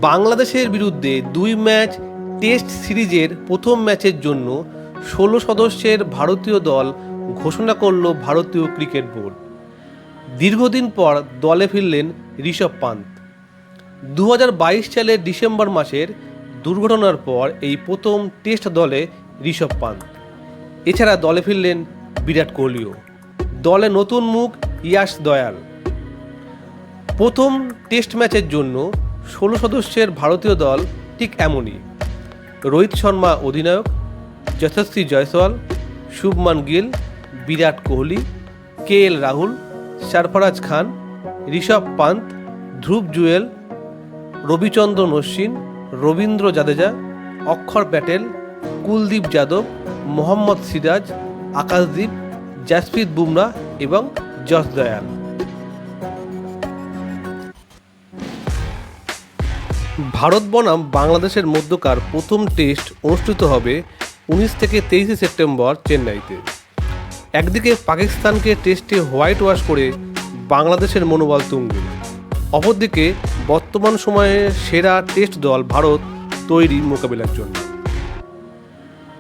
বাংলাদেশের বিরুদ্ধে 2 match test সিরিজের প্রথম ম্যাচের জন্য 16 সদস্যের ভারতীয় দল ঘোষণা করল ভারতীয় ক্রিকেট বোর্ড। দীর্ঘদিন পর দলে ফিরলেন ঋষভ পান্ত। 2022 সালের ডিসেম্বর মাসের দুর্ঘটনার পর এই প্রথম টেস্ট দলে ঋষভ পান্ত। এছাড়া দলে ফিরলেন বিরাট কোহলিও। দলে নতুন মুখ ইয়াশ দয়াল। প্রথম টেস্ট ম্যাচের জন্য 16 সদস্যের ভারতীয় দল ঠিক এমনই: রোহিত শর্মা অধিনায়ক, যশস্বী জয়সওয়াল, শুভমান গিল, বিরাট কোহলি, KL রাহুল, সরফরাজ খান, ঋষভ পান্ত, ধ্রুব জুয়েল, রবিচন্দ্রন অশ্বিন, রবীন্দ্র জাদেজা, অক্ষর প্যাটেল, কুলদীপ যাদব, মোহাম্মদ সিরাজ, আকাশদীপ, জাসপ্রীত বুমরাহ এবং যশ দয়াল। ভারত বনাম বাংলাদেশের মধ্যকার প্রথম টেস্ট অনুষ্ঠিত হবে 19 থেকে 23 সেপ্টেম্বর চেন্নাইতে। একদিকে পাকিস্তানকে টেস্টে হোয়াইট ওয়াশ করে বাংলাদেশের মনোবল তুঙ্গে, অপরদিকে বর্তমান সময়ে সেরা টেস্ট দল ভারত তৈরি মোকাবিলার জন্য।